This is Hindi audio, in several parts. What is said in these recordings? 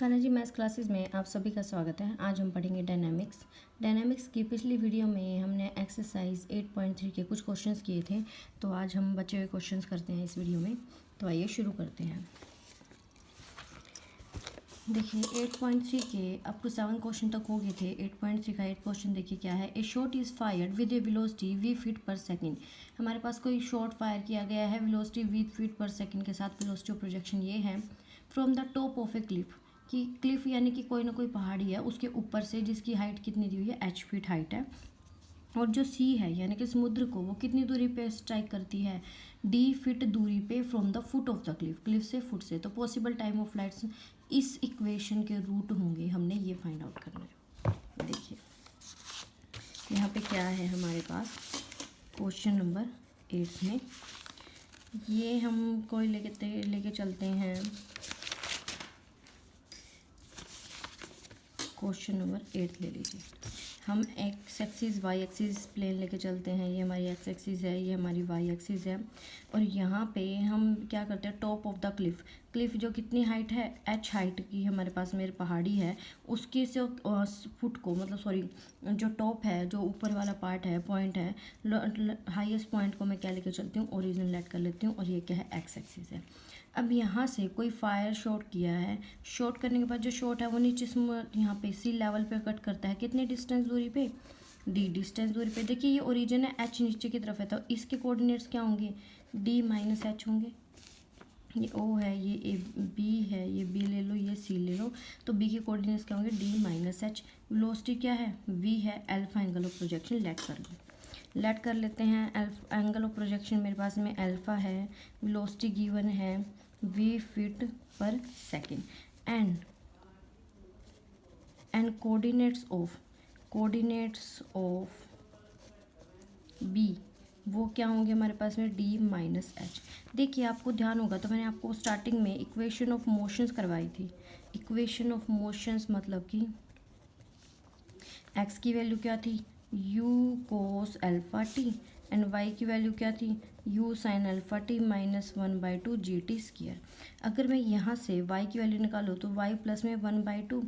कान्हा जी मैथ्स क्लासेस में आप सभी का स्वागत है। आज हम पढ़ेंगे डायनामिक्स की पिछली वीडियो में हमने एक्सरसाइज 8.3 के कुछ क्वेश्चंस किए थे, तो आज हम बचे हुए क्वेश्चंस करते हैं इस वीडियो में। तो आइए शुरू करते हैं। देखिए 8.3 के अप टू 7 क्वेश्चन तक हो गए थे। 8.3 का 8 क्वेश्चन देखिए क्या है। A shot is fired with a velocity v feet per second. हमारे पास कोई शॉट फायर किया गया है velocity v feet per second के साथ। वेलोसिटी ऑफ प्रोजेक्शन ये है from the top of a cliff, कि क्लिफ यानी कि कोई ना कोई पहाड़ी है, उसके ऊपर से, जिसकी हाइट कितनी दी हुई है h फीट हाइट है। और जो सी है यानी कि समुद्र को, वो कितनी दूरी पे स्ट्राइक करती है, d फीट दूरी पे from the foot of the Cliff से, फुट से। तो पॉसिबल टाइम ऑफ फ्लाइट्स इस इक्वेशन के रूट होंगे, हमने ये फाइंड आउट करना है। देखिए यहाँ पे क्या है हमारे पास क्वेश्चन नंबर 8 में, ये हम कोई लेके चलते हैं क्वेश्चन नंबर 8 ले लीजिए। हम X axis Y axis plane लेके चलते हैं। ये हमारी एक्स एक्सिस है, ये हमारी वाई एक्सिस है। और यहाँ पे हम क्या करते हैं, टॉप ऑफ द क्लिफ जो कितनी हाइट है, h हाइट की हमारे पास मेरी पहाड़ी है, उसके से फुट को, मतलब सॉरी, जो टॉप है, जो ऊपर वाला पार्ट है, पॉइंट है, हाईएस्ट पॉइंट को मैं क्या लेके चलती हूँ, ओरिजिन लेट कर लेती हूँ। और ये क्या है, एक्स एक्सिस है। अब यहाँ से कोई फायर शॉट किया है। शॉट करने के बाद जो शॉट है वो नीचे यहाँ पे सी लेवल पे कट करता है, कितने डिस्टेंस दूरी पे, डी डिस्टेंस दूरी पे। देखिए ये ओरिजिन है, एच नीचे की तरफ है, तो इसके कोऑर्डिनेट्स क्या होंगे, डी माइनस एच होंगे। ये ओ है, ये ए बी है, ये बी ले लो, ये सी ले लो, तो बी के कोऑर्डिनेट्स क्या होंगे, डी माइनस एच। वेलोसिटी क्या है, वी है, alpha angle of projection let कर लो, लेट कर लेते हैं। एंगल ऑफ प्रोजेक्शन मेरे पास में अल्फा है, वेलोसिटी गिवन है v feet per second, and coordinates of b वो क्या होंगे हमारे पास में, d माइनस एच। देखिए आपको ध्यान होगा तो मैंने आपको स्टार्टिंग में इक्वेशन ऑफ मोशंस करवाई थी। इक्वेशन ऑफ मोशंस मतलब कि x की वैल्यू क्या थी, u cos alpha T, and y की वैल्यू क्या थी, u sign alpha T minus 1/2 जी टी स्क्र। अगर मैं यहाँ से y की वैल्यू निकालूँ तो y प्लस में 1/2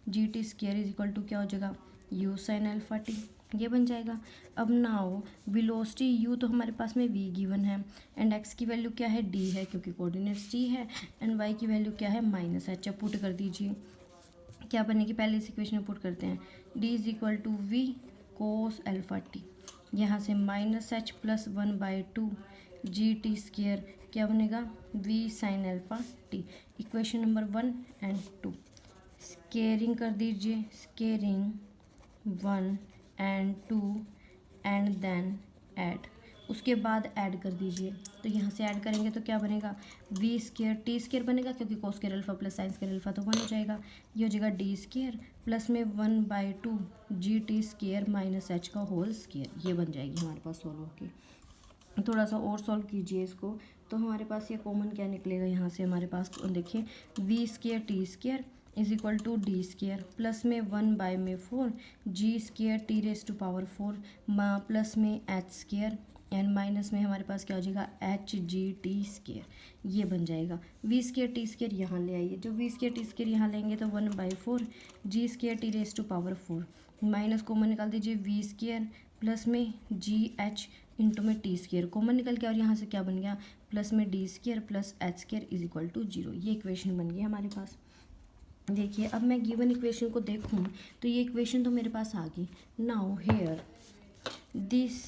जी T square is equal to क्या हो जाएगा, u साइन अल्फा टी, ये बन जाएगा। अब नाउ वेलोसिटी u तो हमारे पास में v गिवन है, एंड x की वैल्यू क्या है, d है, क्योंकि कोऑर्डिनेट्स d है, एंड y की वैल्यू क्या है, माइनस एच। पुट कर दीजिए, क्या बनेगी, पहले इस इक्वेशन में पुट करते हैं, d is equal to V cos alpha T, यहाँ से माइनस एच प्लस 1/2 जी टी स्क्र, क्या बनेगा, v sine alpha T. Equation number 1 and 2 squaring कर दीजिए, squaring 1 and 2 and then add, उसके बाद ऐड कर दीजिए। तो यहाँ से ऐड करेंगे तो क्या बनेगा, वी स्केयर टी स्केयर बनेगा, क्योंकि cos square alpha plus sine square alpha तो 1 हो जाएगा। ये हो जाएगा डी स्केयर प्लस में 1/2 G T square minus H का होल स्केयर, ये बन जाएगी हमारे पास सॉल्व होके। थोड़ा सा और सॉल्व कीजिए इसको, तो हमारे पास ये कॉमन क्या निकलेगा, यहाँ से हमारे पास देखिए v square t square is equal to d square plus में 1/4 g square t raise to power 4 plus में एच स्केयर, एंड माइनस में हमारे पास क्या हो जाएगा, एच जी टी स्केयर, ये बन जाएगा। वी स्केयर टी स्केयर यहाँ ले आइए, जो वी स्केयर टी स्केयर यहाँ लेंगे तो 1/4 g square t raise to power 4, minus common निकाल दीजिए, वी स्केयर प्लस में जी एच इंटू में टी स्केयर कॉमन निकल गया, और यहाँ से क्या बन गया, प्लस में D square plus H square is equal to 0। ये इक्वेशन बन गई हमारे पास। देखिए अब मैं गिवन इक्वेशन को देखूँ तो ये इक्वेशन तो मेरे पास आ गई। Now here this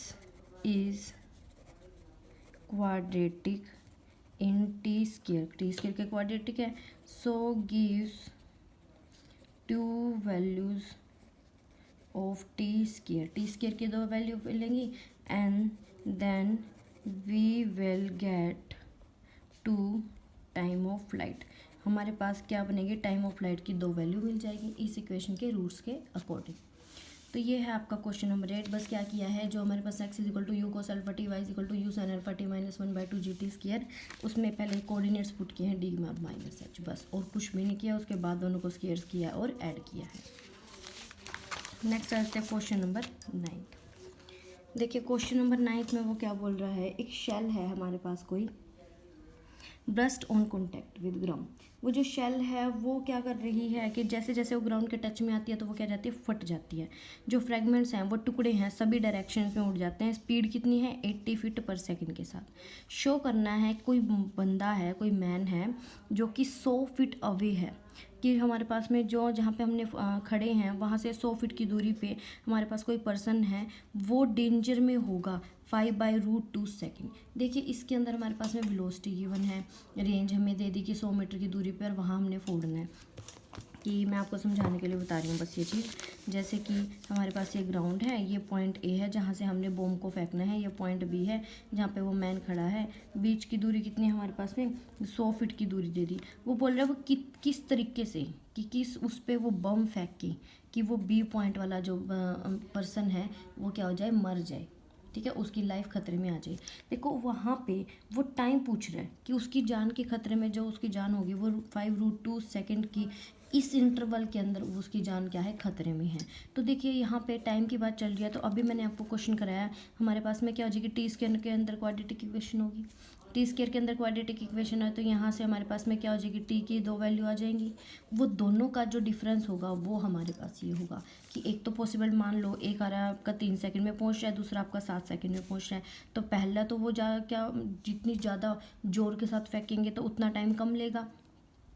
is quadratic in t square के क्वाड्रेटिक है, so gives 2 values of t square की 2 वैल्यू लेंगी, and then we will get 2 time of flight. हमारे पास क्या बनेगी, टाइम ऑफ फ्लाइट की 2 वैल्यू मिल जाएगी इस इक्वेशन के रूट्स के अकॉर्डिंग। तो ये है आपका क्वेश्चन नंबर 8। बस क्या किया है, जो हमारे पास x is equal to U cos alpha T, Y is equal to U sine alpha T minus 1/2 ji T square, उसमें पहले कोऑर्डिनेट्स पुट किए हैं डी माइनस एच, बस और कुछ भी नहीं किया। उसके बाद दोनों को स्क्वायर्स किया और ऐड किया है। नेक्स्ट आते हैं क्वेश्चन नंबर 9। देखिए क्वेश्चन नंबर 9 में वो क्या बोल रहा है, एक शेल है हमारे पास कोई, burst on contact with ground, वो जो शेल है वो क्या कर रही है कि जैसे जैसे वो ग्राउंड के टच में आती है तो वो क्या जाती है, फट जाती है। जो फ्रेगमेंट्स हैं वो टुकड़े हैं सभी डायरेक्शंस में उड़ जाते हैं। स्पीड कितनी है, 80 फीट पर सेकंड के साथ। शो करना है कोई बंदा है, कोई मैन है जो कि 100 फीट अवे है, कि हमारे पास में जो जहाँ पे हमने खड़े हैं वहाँ से 100 फीट की दूरी पे हमारे पास कोई पर्सन है, वो डेंजर में होगा 5/√2 सेकेंड। देखिए इसके अंदर हमारे पास में वेलोसिटी गिवन है, रेंज हमें दे दी कि 100 मीटर की दूरी पे और वहाँ हमने फोड़ना है। कि मैं आपको समझाने के लिए बता रही हूँ बस ये चीज़। जैसे कि हमारे पास ये ग्राउंड है, ये पॉइंट ए है जहाँ से हमने बॉम्ब को फेंकना है, ये पॉइंट बी है जहाँ पे वो मैन खड़ा है। बीच की दूरी कितनी है हमारे पास में, 100 फीट की दूरी दे दी। वो बोल रहा है वो किस तरीके से, कि किस उस पर वो बम फेंक के कि वो बी पॉइंट वाला जो पर्सन है वो क्या हो जाए, मर जाए, ठीक है, उसकी लाइफ खतरे में आ जाए। देखो वहाँ पे वो टाइम पूछ रहा है कि उसकी जान के खतरे में, जो उसकी जान होगी वो 5/√2 सेकेंड की इस इंटरवल के अंदर उसकी जान क्या है, खतरे में है। तो देखिए यहाँ पे टाइम की बात चल रही है, तो अभी मैंने आपको क्वेश्चन कराया हमारे पास में क्या हो जाएगी, टी स्क्वायर के अंदर क्वाड्रेटिक इक्वेशन होगी। टी स्क्वायर के अंदर क्वाड्रेटिक इक्वेशन है तो यहाँ से हमारे पास में क्या हो जाएगी, टी की 2 वैल्यू आ जाएंगी। वो दोनों का जो डिफरेंस होगा वो हमारे पास ये होगा कि एक तो पॉसिबल मान लो एक आ रहा है आपका 3 सेकंड में पहुँच रहा है, दूसरा आपका 7 सेकंड में पहुँच रहा है। तो पहला तो वो क्या जितनी ज़्यादा जोर के साथ फेंकेंगे तो उतना टाइम कम लेगा,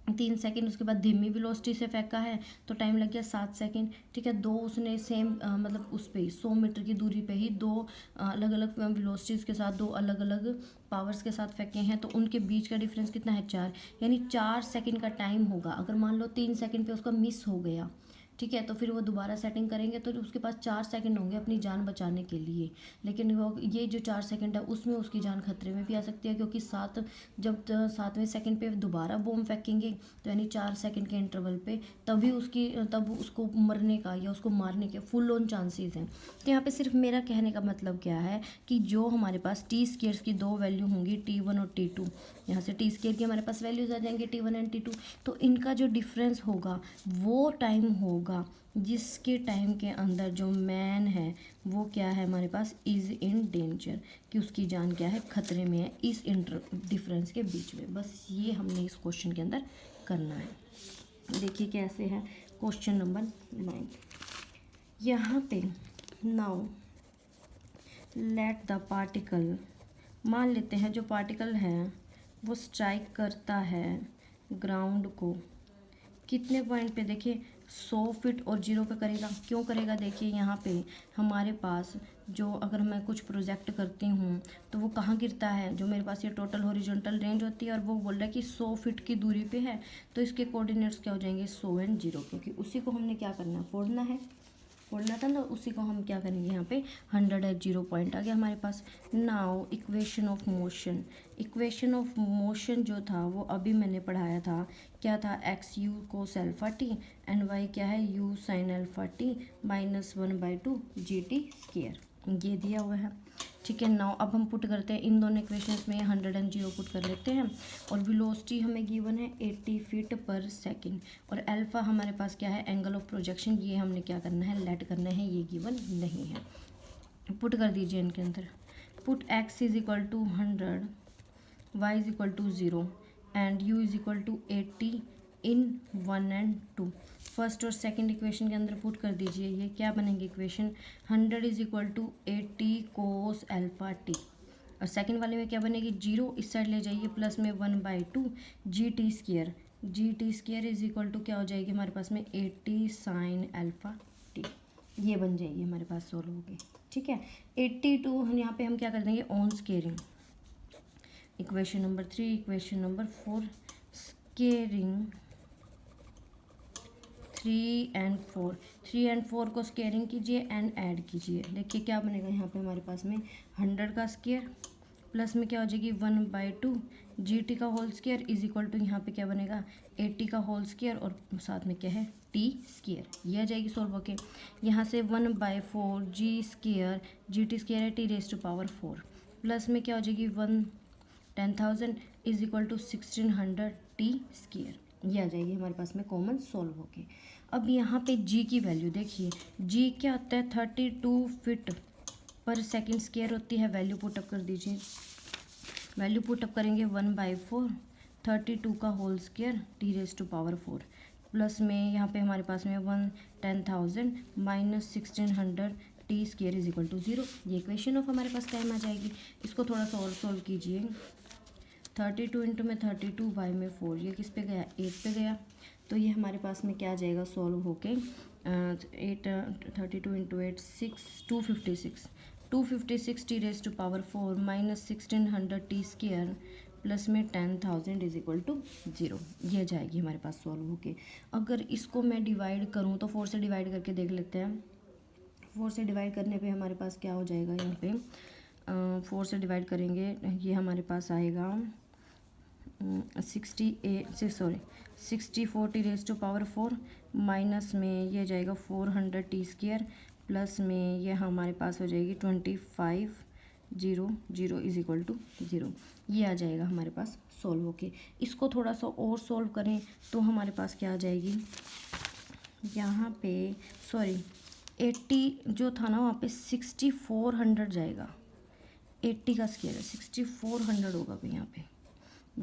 3 सेकंड। उसके बाद धीमी वेलोसिटी से फेंका है तो टाइम लग गया 7 सेकंड, ठीक है। दो उसने सेम मतलब उस पे 100 मीटर की दूरी पे ही दो अलग अलग वेलोसिटीज के साथ, दो अलग अलग पावर्स के साथ फेंके हैं, तो उनके बीच का डिफरेंस कितना है, 4। यानी 4 सेकंड का टाइम होगा। अगर मान लो 3 सेकंड पे उसका मिस हो गया, ठीक है, तो फिर वो दोबारा सेटिंग करेंगे तो उसके पास 4 सेकंड होंगे अपनी जान बचाने के लिए। लेकिन वो ये जो 4 सेकंड है उसमें उसकी जान खतरे में भी आ सकती है, क्योंकि जब 7वें सेकंड पे दोबारा बॉम्ब फेंकेंगे तो यानी 4 सेकंड के इंटरवल पे तब उसको मरने का या उसको मारने के फुल ऑन चांसेस हैं। तो यहाँ पे सिर्फ मेरा कहने का मतलब क्या है कि जो हमारे पास टी स्क्वायर्स की 2 वैल्यू होंगी, T1 और T2, यहाँ से टी स्क्वायर की हमारे पास वैल्यूज आ जाएंगे T1 एंड T2, तो इनका जो डिफरेंस होगा वो टाइम होगा जिसके टाइम के अंदर जो मैन है वो क्या है हमारे पास, इज़ इन डेंजर, कि उसकी जान क्या है, खतरे में है इस डिफरेंस के बीच में। बस ये हमने इस क्वेश्चन के अंदर करना है। देखिए कैसे है क्वेश्चन नंबर 9। यहाँ पे नाउ लेट द पार्टिकल, मान लेते हैं जो पार्टिकल है वो स्ट्राइक करता है ग्राउंड को कितने पॉइंट पे, देखिए 100 फीट और 0 पे करेगा। क्यों करेगा, देखिए यहाँ पे हमारे पास जो अगर मैं कुछ प्रोजेक्ट करती हूँ तो वो कहाँ गिरता है, जो मेरे पास ये टोटल हॉरिजॉन्टल रेंज होती है, और वो बोल रहा है कि 100 फीट की दूरी पे है, तो इसके कोऑर्डिनेट्स क्या हो जाएंगे, 100 एंड 0, क्योंकि उसी को हमने क्या करना है, फोड़ना था ना, उसी को हम क्या करेंगे, यहाँ पे 100 है, 0 पॉइंट आ गया हमारे पास। नाउ इक्वेशन ऑफ मोशन जो था वो अभी मैंने पढ़ाया था, क्या था, X U cos alpha T and Y क्या है, U sine alpha T -1/2 GT square, ये दिया हुआ है, ठीक है। नाउ अब हम पुट करते हैं इन दोनों इक्वेशंस में 100 एंड 0 पुट कर लेते हैं, और वेलोसिटी हमें गिवन है 80 फीट पर सेकंड, और अल्फा हमारे पास क्या है, एंगल ऑफ प्रोजेक्शन, ये हमने क्या करना है, लेट करना है, ये गिवन नहीं है। पुट कर दीजिए इनके अंदर, put x is equal to 100, y is equal to 0 and u is equal to 80 in 1 and 2। First और सेकंड इक्वेशन के अंदर पुट कर दीजिए, ये क्या बनेंगे equation, 100 is equal to 80 cos alpha T, और सेकंड वाले में क्या बनेगी, 0 इस साइड ले जाइए, प्लस में 1/2 GT square is equal to क्या हो जाएगी हमारे पास में 80 साइन अल्फा टी, ये बन जाएगी हमारे पास सोल्व होगी, ठीक है। 82 हम यहाँ पे हम क्या कर देंगे, on squaring, equation number 3, equation number 4, squaring 3 and 4 को स्केयरिंग कीजिए एंड ऐड कीजिए। देखिए क्या बनेगा यहाँ पे हमारे पास में 100 का स्केयर प्लस में क्या हो जाएगी 1/2 GT का whole square is equal to यहाँ पे क्या बनेगा 80 का होल स्केयर और साथ में क्या है T स्केयर, ये आ जाएगी सोल्व होके। यहाँ से 1/4 G स्केयर GT स्केयर है T⁴ प्लस में क्या हो जाएगी 10,000 is equal to 1600 T square, ये आ जाएगी हमारे पास में कॉमन सोल्व होके। अब यहाँ पे G की वैल्यू देखिए, G क्या होता है 32 फीट पर सेकंड स्केयर होती है, वैल्यू पुटअप कर दीजिए, वैल्यू पुटअप करेंगे 1/4 32 का whole square T raise to power 4 plus में यहाँ पे हमारे पास में 10,000 minus 1600 T square is equal to 0। ये इक्वेशन ऑफ हमारे पास टाइम आ जाएगी। इसको थोड़ा सा और सॉल्व कीजिए। 32 इंटू में 32 बाई में 4, ये किस पे गया 8 पे गया। तो ये हमारे पास में क्या आ जाएगा सॉल्व होके 32 into 8 256 T raise to power 4 minus 1600 T square plus में 10,000 इज इक्वल टू 0। ये जाएगी हमारे पास सॉल्व होके। अगर इसको मैं डिवाइड करूँ तो 4 से डिवाइड करके देख लेते हैं। 4 से डिवाइड करने पे हमारे पास क्या हो जाएगा, यहाँ पे 4 से डिवाइड करेंगे ये हमारे पास आएगा 64 T raise to power 4 minus में ये जाएगा 400 टी स्क्वायर प्लस में ये हमारे पास हो जाएगी 2500 इज इक्वल टू 0। ये आ जाएगा हमारे पास सॉल्व होके। इसको थोड़ा सा और सॉल्व करें तो हमारे पास क्या आ जाएगी, यहाँ पे 80 जो था ना वहाँ पे 6400 जाएगा। 80 का स्क्वायर है 6400 होगा भाई। यहाँ पे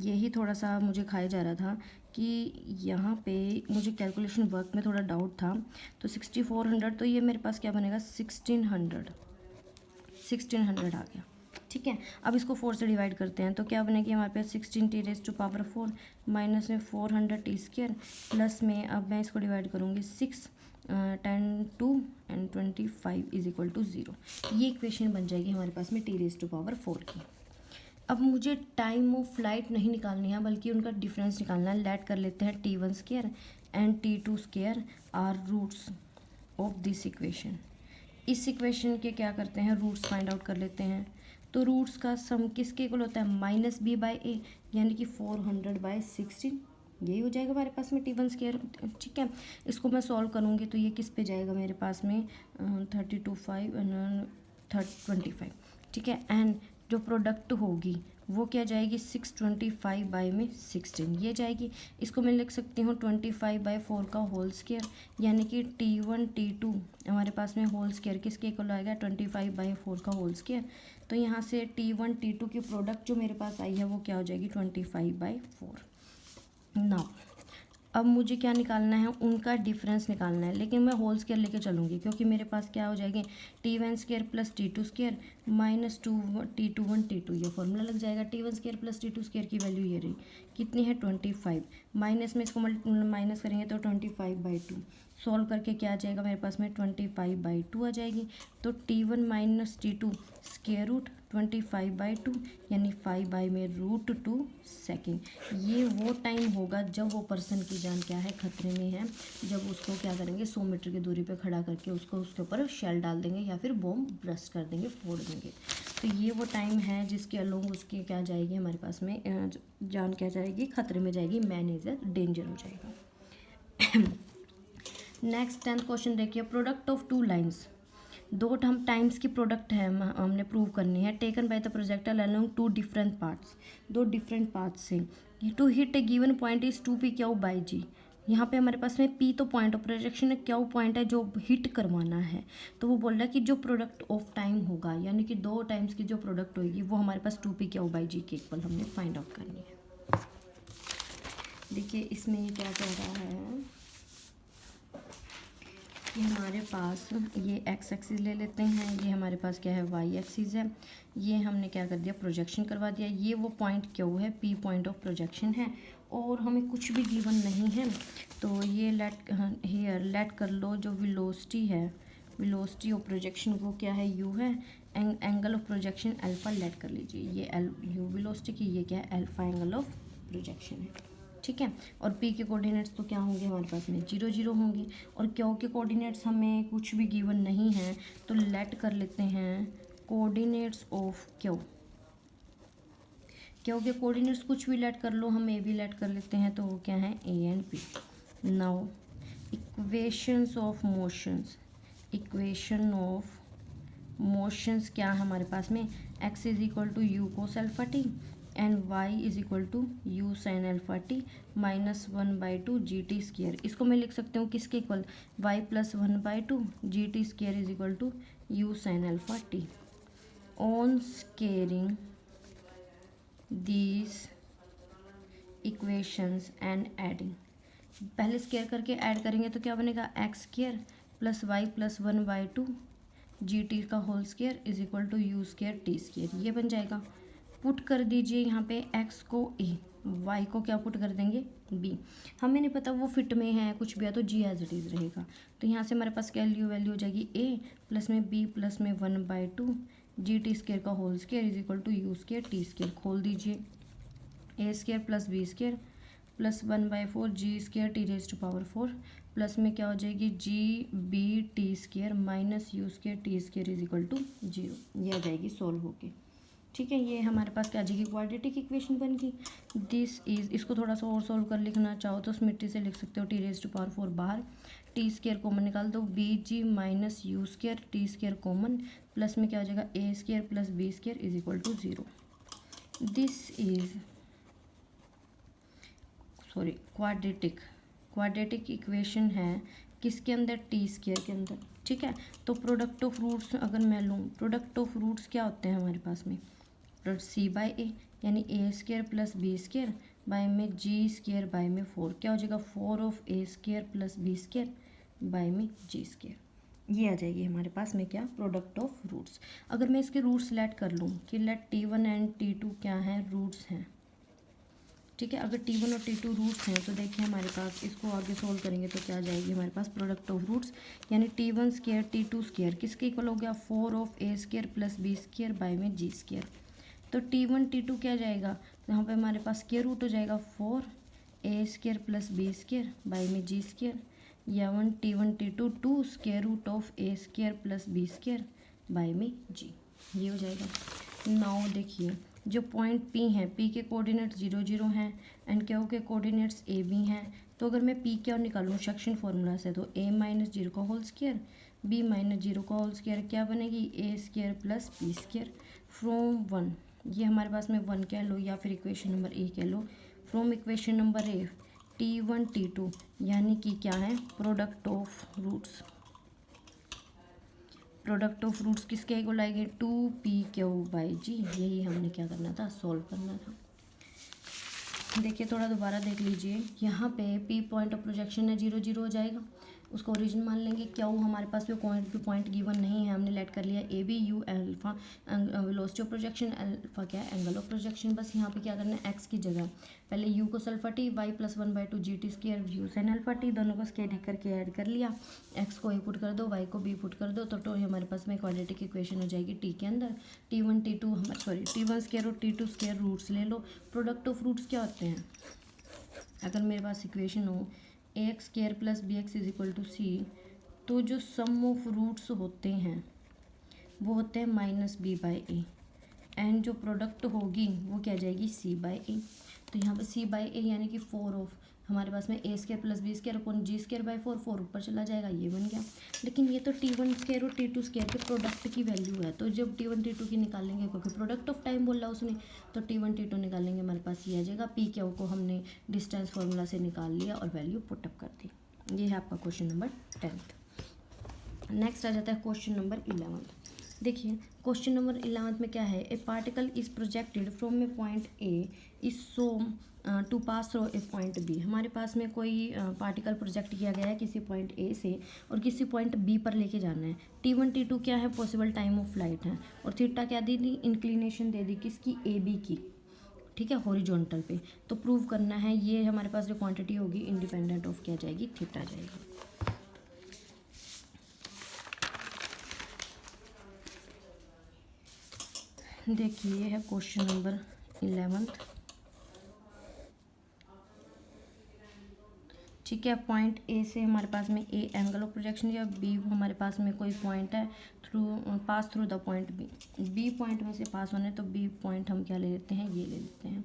यही थोड़ा सा मुझे खाया जा रहा था कि यहाँ पे मुझे कैलकुलेशन वर्क में थोड़ा डाउट था। तो 6400 तो ये मेरे पास क्या बनेगा 1600 आ गया। ठीक है, अब इसको 4 से डिवाइड करते हैं तो क्या बनेगी हमारे पास 16 T raise to power 4 minus में 400 टी स्क्वायर प्लस में अब मैं इसको डिवाइड करूँगी 6 10 2 एंड 25 इज इक्वल टू 0। ये इक्वेशन बन जाएगी हमारे पास में टी रेज टू पावर 4 की। अब मुझे टाइम ऑफ फ्लाइट नहीं निकालनी है बल्कि उनका डिफरेंस निकालना है। लेट कर लेते हैं T1 square and T2 square are roots of this equation. इस इक्वेशन के क्या करते हैं रूट्स फाइंड आउट कर लेते हैं। तो रूट्स का सम किसके इक्वल होता है -b/a, यानी कि 400/16। यही हो जाएगा हमारे पास में T1 स्क्वायर। ठीक है, इसको मैं सॉल्व करूँगी तो ये किस पे जाएगा मेरे पास में 32 5 एंड 25। ठीक है, एंड जो प्रोडक्ट होगी वो क्या जाएगी 625 बाई में 16 ये जाएगी। इसको मैं लिख सकती हूँ 25/4 का होल स्क्वायर, यानी कि T1 T2 हमारे पास में होल स्क्वायर किसके इक्वल आएगा 25/4 का होल स्क्वायर। तो यहाँ से T1 T2 की प्रोडक्ट जो मेरे पास आई है वो क्या हो जाएगी 25/4। नाउ अब मुझे क्या निकालना है उनका डिफरेंस निकालना है, लेकिन मैं होल स्क्वायर लेके चलूँगी क्योंकि मेरे पास क्या हो जाएगी T1 square plus T2 square minus T21 T2 ये फॉर्मूला लग जाएगा। T1 square plus T2 square की वैल्यू ये रही कितनी है 25, माइनस में इसको माइनस करेंगे तो 25/2। सॉल्व करके क्या आ जाएगा मेरे पास में 25/2 आ जाएगी। तो T1 minus T2 square root 25/2 यानी 5/√2 सेकेंड। ये वो टाइम होगा जब वो पर्सन की जान क्या है खतरे में है, जब उसको क्या करेंगे 100 मीटर की दूरी पे खड़ा करके उसको उसके ऊपर शेल डाल देंगे या फिर बॉम्ब ब्रस्ट कर देंगे, फोड़ देंगे। तो ये वो टाइम है जिसके अलोंग उसकी क्या जाएगी हमारे पास में जान क्या जाएगी खतरे में जाएगी, मैन इज अ डेंजर हो जाएगा। नेक्स्ट 10th क्वेश्चन देखिए, प्रोडक्ट ऑफ टू लाइन्स, दो हम टाइम्स की प्रोडक्ट है हमने प्रूव करनी है। Taken by the projector along two different parts, दो डिफरेंट पार्ट्स से to hit a given point is 2p/g। यहाँ पे हमारे पास में p तो पॉइंट ऑफ प्रोजेक्शन है, q पॉइंट है जो हिट करवाना है। तो वो बोल रहा है कि जो प्रोडक्ट ऑफ टाइम होगा यानी कि दो टाइम्स की जो प्रोडक्ट होगी वो हमारे पास 2p/g के इक्वल हमने फाइंड आउट करनी है। देखिए इसमें ये क्या कह रहा है कि हमारे पास ये एक्स एक्सिस ले लेते हैं, ये हमारे पास क्या है वाई एक्सिस है। ये हमने क्या कर दिया प्रोजेक्शन करवा दिया। ये वो पॉइंट क्यू है, पी पॉइंट ऑफ प्रोजेक्शन है और हमें कुछ भी गिवन नहीं है। तो ये लेट कर लो जो वेलोसिटी है, वेलोसिटी ऑफ प्रोजेक्शन वो क्या है यू है, angle of projection alpha let कर लीजिए। ये यू वेलोसिटी की, ये क्या है अल्फा एंगल ऑफ प्रोजेक्शन है। ठीक है, और पी के कोऑर्डिनेट्स तो क्या होंगे हमारे पास में 0 0 होंगे और क्यू के कोऑर्डिनेट्स हमें कुछ भी गिवन नहीं है। तो लेट कर लेते हैं कोऑर्डिनेट्स ऑफ क्यू के कोऑर्डिनेट्स कुछ भी लेट कर लो, हम ए भी लेट कर लेते हैं तो वो क्या है A and P. Now equations of motions, equation of motions क्या है हमारे पास में X is equal to U cos alpha T and y is equal to U sine alpha T minus 1/2 GT square. इसको मैं लिख सकती हूँ किसके equal y plus 1/2 GT square is equal to U sine alpha T. On squaring this equations and adding. पहले स्केयर करके ऐड करेंगे तो क्या बनेगा, x square plus y plus 1/2 जी टी का whole square is equal to u square t square, ये बन जाएगा। पुट कर दीजिए यहाँ पे एक्स को ए, वाई को क्या पुट कर देंगे बी। हमें नहीं पता वो फिट में है कुछ भी है तो जी एज इट इज़ रहेगा। तो यहाँ से हमारे पास क्या वैल्यू हो जाएगी, ए प्लस में बी प्लस में 1/2 जी टी स्केयर का whole square is equal to u square t square. खोल दीजिए, a square plus B square plus 1/4 g square t raise to power 4 plus में क्या हो जाएगी g b t square minus you square t square is equal to 0। ये आ जाएगी सोल्व होके। ठीक है, ये हमारे पास क्या आ जाएगी, क्वाड्रेटिक इक्वेशन बन गई। दिस इज, इसको थोड़ा सा और सोल्व कर लिखना चाहो तो मिट्टी से लिख सकते हो टी रेज टू पावर 4 बाहर, टी स्केयर कॉमन निकाल दो, b ji minus you square t square common plus में क्या हो जाएगा a square plus B square is equal to 0। This is quadratic equation है किसके अंदर, टी स्केयर के अंदर। ठीक है, तो प्रोडक्ट ऑफ रूट्स अगर मैं लूँ, प्रोडक्ट ऑफ रूट्स क्या होते हैं हमारे पास में, सी बाई ए यानी a square plus B square by में जी स्केयर बाय में 4 क्या हो जाएगा 4 of A square plus B square by में जी स्केयर। ये आ जाएगी हमारे पास में क्या, प्रोडक्ट ऑफ रूट्स। अगर मैं इसके रूट्स लेट कर लूँ कि लेट T1 एंड T2 क्या हैं, रूट्स हैं। ठीक है, अगर T1 और T2 रूट्स हैं तो देखिए हमारे पास इसको आगे सोल्व करेंगे तो क्या आ जाएगी हमारे पास प्रोडक्ट ऑफ रूट्स, यानी T1 स्केयर T2 स्केयर किसके इक्वल हो गया 4 of A square plus B square by में जी स्केयर। तो T1 T2 क्या जाएगा, तो यहाँ पे हमारे पास स्केयर रूट हो जाएगा 4 a square plus B square by में जी स्केयर, या T1 T2 2 square root of A square plus B square by में जी, ये हो जाएगा। नाउ देखिए जो पॉइंट P है, P के कोऑर्डिनेट्स 0 0 हैं एंड Q के कोऑर्डिनेट्स A B हैं। तो अगर मैं P क्या निकालूँ सेक्शन फॉर्मूला से, तो A माइनस 0 का होल स्केयर B माइनस 0 का होल स्केयर क्या बनेगी a square plus B square from 1, ये हमारे पास में 1 कह लो या फिर इक्वेशन नंबर ए कह लो, from equation number a T1 T2 यानी कि क्या है product of roots. Product of roots किसके इक्वल आएंगे 2PQ बाई जी, यही हमने क्या करना था, सॉल्व करना था। देखिए थोड़ा दोबारा देख लीजिए, यहाँ पे P पॉइंट ऑफ प्रोजेक्शन है 0 0 हो जाएगा, उसका ओरिजिन मान लेंगे। Q हमारे पास भी पॉइंट गिवन नहीं है, हमने लेट कर लिया A B U alpha velocity of projection, alpha क्या है एंगल ऑफ प्रोजेक्शन। बस यहाँ पे क्या करना है एक्स की जगह पहले यू को alpha T Y plus 1/2 G T square U sine alpha T, दोनों को स्केयर करके ऐड कर लिया, एक्स को ए पुट कर दो वाई को बी पुट कर दो, तो हमारे पास में क्वाड्रेटिक इक्वेशन हो जाएगी टी के अंदर। T1 T2 T1 स्केयर और T2 स्केयर रूट्स ले लो। प्रोडक्ट ऑफ रूट्स क्या होते हैं, अगर मेरे पास इक्वेशन हो a x square plus b x is equal to c, तो जो सम ऑफ रूट्स होते हैं वो होते हैं minus B by A, and जो प्रोडक्ट होगी वो क्या जाएगी सी बाई ए। तो यहाँ पे सी बाई ए यानी कि 4 ऑफ हमारे पास में a square plus B square upon g square by 4 ऊपर चला जाएगा, ये बन गया। लेकिन ये तो T1 स्केयर और T2 स्केयर के प्रोडक्ट की वैल्यू है, तो जब T1 T2 की निकालेंगे क्योंकि प्रोडक्ट ऑफ टाइम बोला उसने, तो T1 T2 निकालेंगे हमारे पास ये आ जाएगा। पी क्यू को हमने डिस्टेंस फार्मूला से निकाल लिया और वैल्यू पुटअप कर दी। ये है आपका क्वेश्चन नंबर 10th। नेक्स्ट आ जाता है क्वेश्चन नंबर 11th। देखिए क्वेश्चन नंबर 11th में क्या है, a particle is projected from a point A is so to pass through a point B. हमारे पास में कोई पार्टिकल प्रोजेक्ट किया गया है किसी पॉइंट ए से और किसी पॉइंट बी पर लेके जाना है। T1 T2 क्या है पॉसिबल टाइम ऑफ फ्लाइट है, और थीटा क्या दी थी इंक्लिनेशन दे दी किसकी ए बी की, ठीक है हॉरिजॉन्टल पे। तो प्रूव करना है ये हमारे पास जो क्वांटिटी होगी इंडिपेंडेंट ऑफ क्या जाएगी थीटा जाएगी। देखिए ये है क्वेश्चन नंबर 11th। ठीक है, पॉइंट ए से हमारे पास में ए एंगल ऑफ प्रोजेक्शन या बी हमारे पास में कोई पॉइंट है pass through the point B, B point में से पास होने, तो बी पॉइंट हम क्या ले लेते हैं ये ले लेते हैं।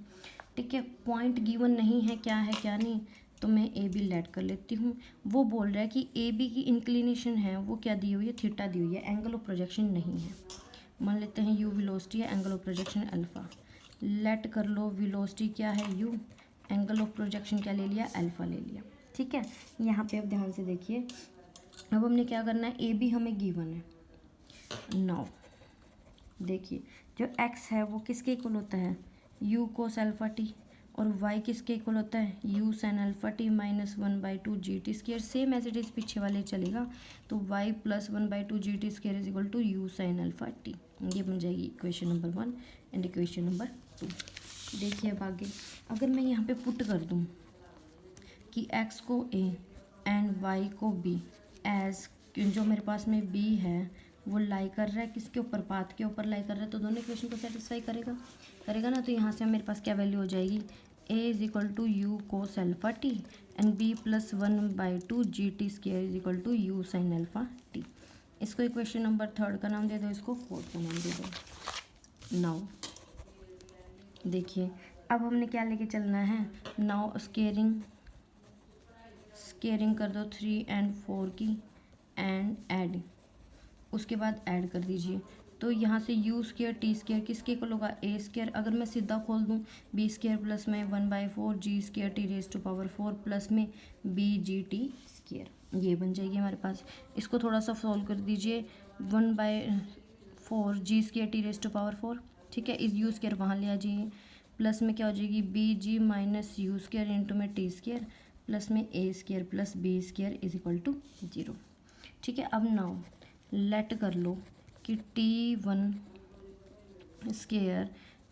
ठीक है, पॉइंट गिवन नहीं है क्या नहीं, तो मैं ए बी लेट कर लेती हूँ। वो बोल रहा है कि ए बी की इंक्लिनेशन है वो क्या दी हुई है थीटा दी हुई है, एंगल ऑफ प्रोजेक्शन नहीं है। मान लेते हैं यू वेलोसिटी है, angle of projection alpha, let कर लो वेलोसिटी क्या है यू, एंगल ऑफ प्रोजेक्शन क्या ले लिया अल्फ़ा ले लिया। ठीक है, यहाँ पे अब ध्यान से देखिए, अब हमने क्या करना है ए बी हमें गिवन है। नाउ देखिए जो एक्स है वो किसके इक्वल होता है यू कोस अल्फ़ा टी, और y किसके इक्वल होता है u sin alpha T minus 1/2 G T square, same as it is पीछे वाले चलेगा, तो y plus 1/2 G T square is equal to u sin alpha T. ये बन जाएगी equation number 1 and equation number 2। देखिए अब आगे, अगर मैं यहाँ पे पुट कर दूँ कि x को a एंड y को b एज, जो मेरे पास में b है वो लाई कर रहा है किसके ऊपर, पाथ के ऊपर लाई कर रहा है, तो दोनों इक्वेशन को सेटिस्फाई करेगा ना। तो यहाँ से मेरे पास क्या वैल्यू हो जाएगी, a is equal to U cos alpha T and b plus 1/2 G T square is equal to U sine alpha T. इसको इक्वेशन नंबर 3 का नाम दे दो, इसको 4 का नाम दे दो। नाउ देखिए अब हमने क्या लेके चलना है, नाउ स्केयरिंग कर दो 3 और 4 की एंड ऐड, उसके बाद ऐड कर दीजिए। तो यहाँ से यू स्केयर टी स्केयर किसके इक्वल होगा, ए स्केयर। अगर मैं सीधा खोल दूँ बी स्केयर प्लस में 1/4 g square t raise to power 4 plus में बी जी टी स्केयर, ये बन जाएगी हमारे पास। इसको थोड़ा सा सॉल्व कर दीजिए, 1/4 g square t raise to power 4, ठीक है, इस यू स्केयर वहाँ ले आ जाइए, प्लस में क्या हो जाएगी b ji minus you square into में टी स्केयर प्लस में a square plus B square is equal to 0, ठीक है। अब नाउ लेट कर लो कि t1 square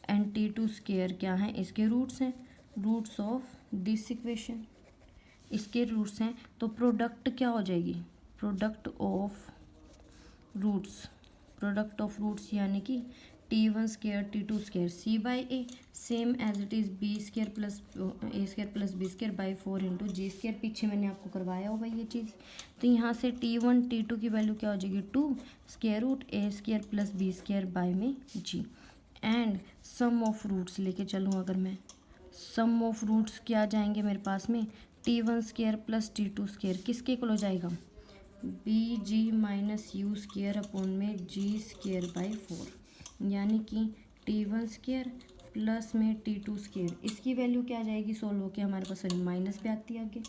and t2 square क्या हैं, इसके रूट्स हैं, रूट्स ऑफ दिस इक्वेशन, इसके रूट्स हैं। तो प्रोडक्ट क्या हो जाएगी, प्रोडक्ट ऑफ रूट्स यानी कि t1 square t2 square c by A, same as it is b square plus A square plus B square by 4 into G square, पीछे मैंने आपको करवाया होगा ये चीज़। तो यहाँ से t1 t2 की वैल्यू क्या हो जाएगी 2 square root A square plus B square by में G, and sum of roots लेके चलूँ, अगर मैं सम ऑफ रूट्स क्या आ जाएंगे मेरे पास में, t1 square plus t2 square किसके इक्वल हो जाएगा, B ji minus you square upon में जी स्केयर बाई 4, यानी कि t1 स्केयर प्लस में t2 स्केयर, इसकी वैल्यू क्या आ जाएगी सोल्व होके हमारे पास, सॉरी माइनस पे आती है आगे,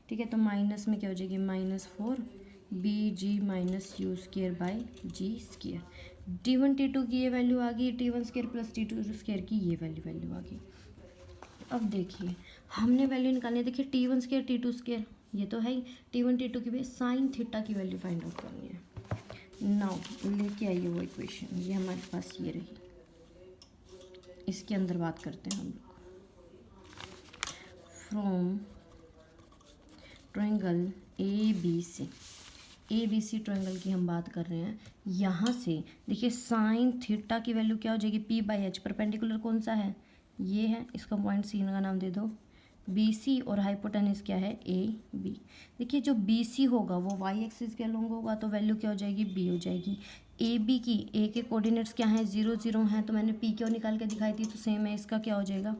ठीक है। तो माइनस में क्या हो जाएगी -4 B ji minus you square by ji square, t1 t2 की ये वैल्यू आ गई, t1 square plus t2 square की ये वैल्यू आ गई। अब देखिए हमने वैल्यू निकालनी है, देखिए t1 स्केयर t2 स्केयर ये तो है ही, t1 t2 की भी साइन थीटा की वैल्यू फाइंड आउट करनी है। नाउ लेके आइए वो इक्वेशन, ये हमारे पास ये रही, इसके अंदर बात करते हैं हम लोग, from triangle A B C triangle की हम बात कर रहे हैं। यहाँ से देखिए साइन थीटा की वैल्यू क्या हो जाएगी, पी बाई एच, परपेंडिकुलर कौन सा है, ये है, इसका पॉइंट सी का नाम दे दो बी सी, और हाइपोटेनस क्या है ए बी। देखिए जो बी सी होगा वो वाई एक्सिस के लॉन्ग होगा, तो वैल्यू क्या हो जाएगी बी हो जाएगी। ए बी की, ए के कोऑर्डिनेट्स क्या हैं 0 0 हैं, तो मैंने पी क्यू निकाल के दिखाई थी, तो सेम है, इसका क्या हो जाएगा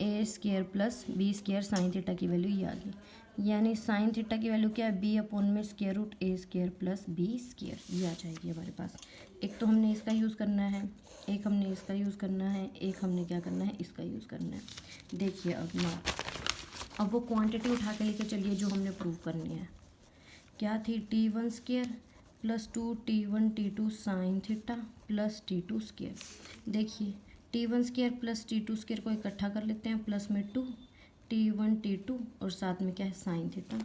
a square plus B square sine theta की वैल्यू ये आ गई, यानी साइन थीटा की वैल्यू क्या है बी अपॉन में square root A square plus B square, ये आ जाएगी हमारे पास। एक तो हमने इसका यूज़ करना है, एक हमने इसका यूज़ करना है, एक हमने क्या करना है इसका यूज़ करना है। देखिए अब वो क्वांटिटी उठा के लेके चलिए जो हमने प्रूव करनी है, क्या थी t1 square plus 2 t1 t2 sine theta plus t2 square. देखिए t1 square plus t2 square को इकट्ठा कर लेते हैं, प्लस में 2 t1 t2 और साथ में क्या है sine theta.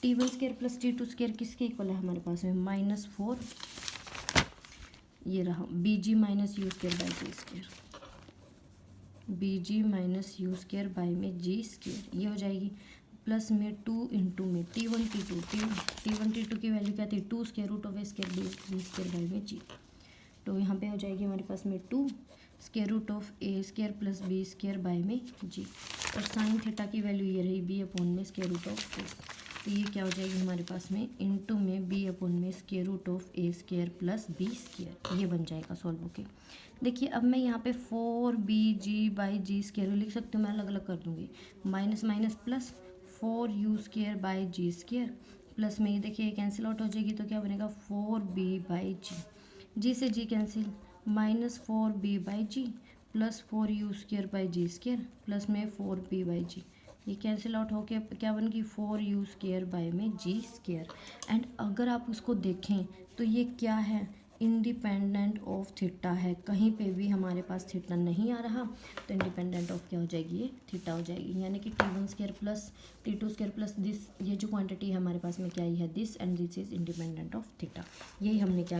t1 square plus t2 square किसके इक्वल है हमारे पास में -4, ये रहा B ji minus you square by ji square, B ji minus you square by में जी स्केयर, ये हो जाएगी, प्लस में 2 इंटू में t1 t2 की वैल्यू क्या थी 2 square root of A square B square by में जी, तो यहाँ पे हो जाएगी हमारे पास में 2 square root of A square plus B square by में जी, और साइन थीटा की वैल्यू ये रही बी अपॉन में स्केयर रूट ऑफ ए, तो ये क्या हो जाएगी हमारे पास में इंटू में बी अपॉन में square root of A square plus B square, ये बन जाएगा सॉल्व होके। देखिए अब मैं यहाँ पे 4 B G by ji square लिख सकती हूँ, मैं अलग अलग कर दूँगी, minus minus plus 4 you square by ji square, plus में ये देखिए कैंसिल आउट हो जाएगी, तो क्या बनेगा 4 बी बाई जी से g cancel, -4 b by g plus 4 you square by ji square plus में 4 बी बाई जी, ये कैंसिल आउट होके क्या बन गई 4 यू स्केयर बाई में जी स्केयर। एंड अगर आप उसको देखें तो ये क्या है, इंडिपेंडेंट ऑफ थीटा है, कहीं पे भी हमारे पास थीटा नहीं आ रहा, तो इंडिपेंडेंट ऑफ क्या हो जाएगी, ये थीटा हो जाएगी। यानी कि T1² plus T2² plus this, ये जो क्वांटिटी है हमारे पास में क्या ही है, this, and this is independent of theta. यही हमने क्या